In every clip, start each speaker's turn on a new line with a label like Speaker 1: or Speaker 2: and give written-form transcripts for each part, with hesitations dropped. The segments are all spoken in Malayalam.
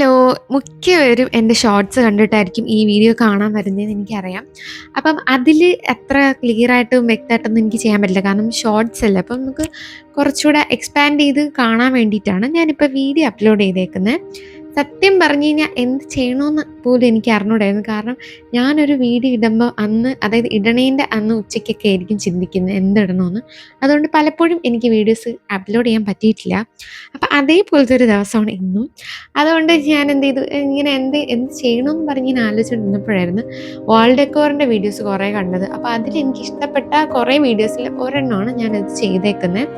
Speaker 1: ഹലോ! മിക്കവരും എൻ്റെ ഷോർട്സ് കണ്ടിട്ടായിരിക്കും ഈ വീഡിയോ കാണാൻ വരുന്നതെന്ന് എനിക്കറിയാം. അപ്പം അതില് അത്ര ക്ലിയറായിട്ടും വ്യക്തമായിട്ടൊന്നും എനിക്ക് ചെയ്യാൻ പറ്റില്ല. കാരണം ഷോർട്സ് അല്ലേ. അപ്പം നമുക്ക് കുറച്ചുകൂടെ എക്സ്പാൻഡ് ചെയ്ത് കാണാൻ വേണ്ടിയിട്ടാണ് ഞാനിപ്പോൾ വീഡിയോ അപ്ലോഡ് ചെയ്തേക്കുന്നത്. സത്യം പറഞ്ഞു കഴിഞ്ഞാൽ എന്ത് ചെയ്യണമെന്ന് പോലും എനിക്ക് അറിഞ്ഞൂടായിരുന്നു. കാരണം ഞാനൊരു വീഡിയോ ഇടുമ്പോൾ അതായത് ഇടണേൻ്റെ അന്ന് ഉച്ചയ്ക്കൊക്കെ ആയിരിക്കും ചിന്തിക്കുന്നത് എന്തിടണമെന്ന്. അതുകൊണ്ട് പലപ്പോഴും എനിക്ക് വീഡിയോസ് അപ്ലോഡ് ചെയ്യാൻ പറ്റിയിട്ടില്ല. അപ്പം അതേപോലത്തെ ഒരു ദിവസമാണ് ഇന്നും. അതുകൊണ്ട് ഞാൻ എന്ത് ചെയ്തു, ഇങ്ങനെ എന്ത് ചെയ്യണമെന്ന് പറഞ്ഞ് ഇങ്ങനെ ആലോചിച്ചുകൊണ്ടിരുന്നപ്പോഴായിരുന്നു വാൾ ഡെക്കോറിൻ്റെ വീഡിയോസ് കുറേ കണ്ടത്. അപ്പോൾ അതിലെനിക്ക് ഇഷ്ടപ്പെട്ട കുറേ വീഡിയോസിൽ ഒരെണ്ണമാണ് ഞാനത് ചെയ്തേക്കുന്നത്.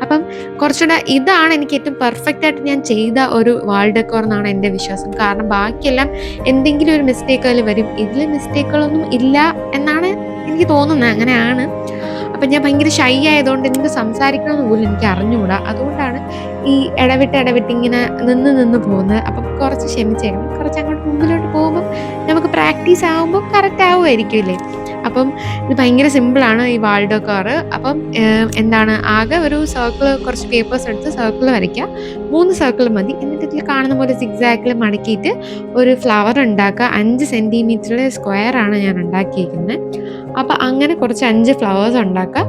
Speaker 1: അപ്പം കുറച്ചുകൂടെ ഇതാണ് എനിക്ക് ഏറ്റവും പെർഫെക്റ്റ് ആയിട്ട് ഞാൻ ചെയ്ത ഒരു വാൾ ഡെക്കോർ എന്നാണ് എൻ്റെ വിശ്വാസം. കാരണം ബാക്കിയെല്ലാം എന്തെങ്കിലും ഒരു മിസ്റ്റേക്ക് അതിൽ വരും. ഇതിൽ മിസ്റ്റേക്കുകളൊന്നും ഇല്ല എന്നാണ് എനിക്ക് തോന്നുന്നത്. അങ്ങനെയാണ്. അപ്പം ഞാൻ ഭയങ്കര ഷൈ ആയതുകൊണ്ട് എന്ത് സംസാരിക്കണമെന്ന് പോലും എനിക്ക് അറിഞ്ഞുകൂടാ. അതുകൊണ്ടാണ് ഈ ഇടവിട്ട് ഇങ്ങനെ നിന്ന് പോകുന്നത്. അപ്പം കുറച്ച് ക്ഷമിച്ചേക്കണം. കുറച്ച് അങ്ങോട്ട് മുമ്പിലോട്ട് പോകുമ്പം നമുക്ക് പ്രാക്ടീസ് ആകുമ്പോൾ കറക്റ്റ് ആവുമായിരിക്കുമല്ലേ. അപ്പം ഇത് ഭയങ്കര സിമ്പിളാണ് ഈ വാൾ ഡെക്കോർ. അപ്പം എന്താണ്, ആകെ ഒരു സർക്കിൾ, കുറച്ച് പേപ്പേഴ്സ് എടുത്ത് സർക്കിൾ വരയ്ക്കുക. 3 സർക്കിൾ മതി. എന്നിട്ട് ഇതിൽ കാണുന്ന പോലെ സിഗ്സാഗിൽ മടക്കിയിട്ട് ഒരു ഫ്ലവർ ഉണ്ടാക്കുക. 5 സെൻറ്റിമീറ്ററിൽ സ്ക്വയറാണ് ഞാൻ ഉണ്ടാക്കിയിരിക്കുന്നത്. അപ്പം അങ്ങനെ കുറച്ച് 5 ഫ്ലവേഴ്സ് ഉണ്ടാക്കുക.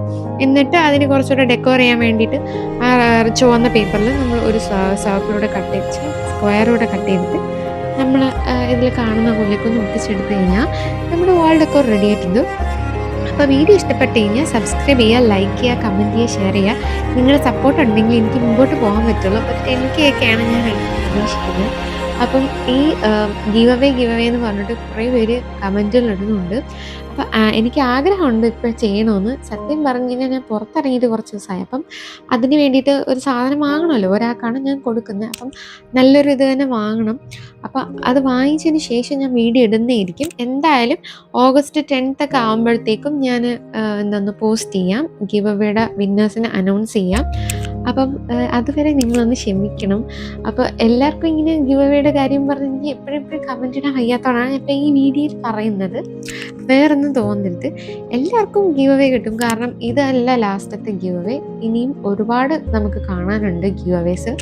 Speaker 1: എന്നിട്ട് അതിന് കുറച്ചുകൂടെ ഡെക്കോർ ചെയ്യാൻ വേണ്ടിയിട്ട് ആ ചുവന്ന പേപ്പറിൽ നമ്മൾ ഒരു സർക്കിളൂടെ കട്ട് ചെയ്ത് സ്ക്വയറൂടെ കട്ട് ചെയ്തിട്ട് നമ്മൾ ഇതിൽ കാണുന്ന പോലെയൊക്കെ ഒന്ന് ഒട്ടിച്ചെടുത്ത് കഴിഞ്ഞാൽ നമ്മുടെ വാൾ ഡെക്കോർ റെഡി ആയിട്ടുണ്ട്. അപ്പോൾ വീഡിയോ ഇഷ്ടപ്പെട്ട് കഴിഞ്ഞാൽ സബ്സ്ക്രൈബ് ചെയ്യുക, ലൈക്ക് ചെയ്യുക, കമൻറ്റ് ചെയ്യുക, ഷെയർ ചെയ്യുക. നിങ്ങളുടെ സപ്പോർട്ട് ഉണ്ടെങ്കിൽ എനിക്ക് മുമ്പോട്ട് പോകാൻ പറ്റുള്ളൂ. അപ്പോൾ 10K ഞാൻ പ്രതീക്ഷിക്കുന്നത്. അപ്പം ഈ ഗിവ് അവേ എന്ന് പറഞ്ഞിട്ട് കുറേ പേര് കമൻറ്റുകൾ ഇടുന്നുണ്ട്. അപ്പം എനിക്ക് ആഗ്രഹമുണ്ട് ഇപ്പോൾ ചെയ്യണമെന്ന്. സത്യം പറഞ്ഞു കഴിഞ്ഞാൽ ഞാൻ പുറത്തിറങ്ങിയിട്ട് കുറച്ച് ദിവസമായി. അപ്പം അതിന് വേണ്ടിയിട്ട് ഒരു സാധനം വാങ്ങണമല്ലോ, ഒരാൾക്കാണ് ഞാൻ കൊടുക്കുന്നത്. അപ്പം നല്ലൊരു ഇത് തന്നെ വാങ്ങണം. അപ്പം അത് വാങ്ങിച്ചതിന് ശേഷം ഞാൻ വീഡിയോ ഇടുന്നതായിരിക്കും. എന്തായാലും ഓഗസ്റ്റ് 10th ഒക്കെ ആകുമ്പോഴത്തേക്കും ഞാൻ പോസ്റ്റ് ചെയ്യാം. ഗിവ് അവേയുടെ വിന്നേഴ്സിനെ അനൗൺസ് ചെയ്യാം. അപ്പം അതുവരെ നിങ്ങളൊന്ന് ക്ഷമിക്കണം. അപ്പോൾ എല്ലാവർക്കും ഇങ്ങനെ ഗിവ് അവേയുടെ കാര്യം പറഞ്ഞ് എനിക്ക് എപ്പോഴും കമൻറ്റ് ഇടാൻ വയ്യാത്തതാണ് ഇപ്പോൾ ഈ വീഡിയോയിൽ പറയുന്നത്. വേറൊന്നും തോന്നരുത്. എല്ലാവർക്കും ഗിവ് അവേ കിട്ടും. കാരണം ഇതല്ല ലാസ്റ്റത്തെ ഗിവ് അവേ. ഇനിയും ഒരുപാട് നമുക്ക് കാണാനുണ്ട് ഗിവ് അവേസ്.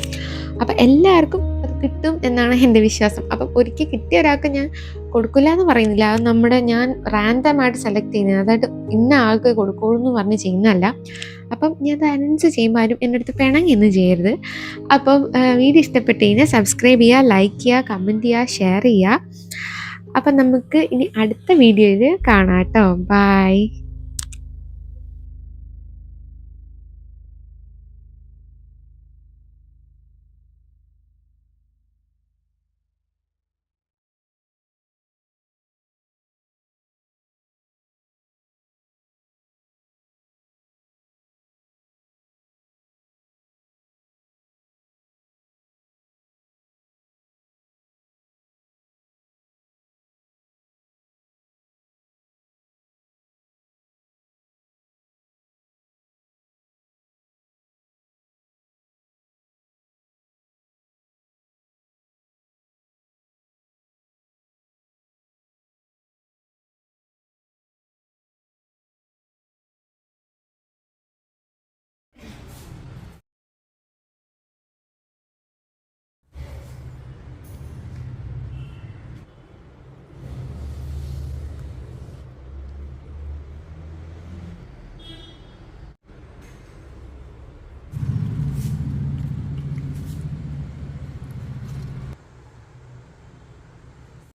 Speaker 1: അപ്പം എല്ലാവർക്കും അത് കിട്ടും എന്നാണ് എൻ്റെ വിശ്വാസം. അപ്പം ഒരിക്കൽ കിട്ടിയ ഒരാൾക്ക് ഞാൻ കൊടുക്കില്ല എന്ന് പറയുന്നില്ല. അത് ഞാൻ റാൻഡമായിട്ട് സെലക്ട് ചെയ്യുന്നത്, അതായത് ഇന്ന ആൾക്ക് കൊടുക്കുള്ളൂ എന്ന് പറഞ്ഞ് ചെയ്യുന്നതല്ല. അപ്പം ഞാൻ അത് അനൗൺസ് ചെയ്യുമ്പോൾ ആരും എൻ്റെ അടുത്ത് പിണങ്ങിയൊന്നും ചെയ്യരുത്. അപ്പം വീഡിയോ ഇഷ്ടപ്പെട്ട് കഴിഞ്ഞാൽ സബ്സ്ക്രൈബ് ചെയ്യുക, ലൈക്ക് ചെയ്യുക, കമൻറ്റ് ചെയ്യുക, ഷെയർ ചെയ്യുക. അപ്പം നമുക്ക് ഇനി അടുത്ത വീഡിയോയിൽ കാണാം കേട്ടോ. ബൈ.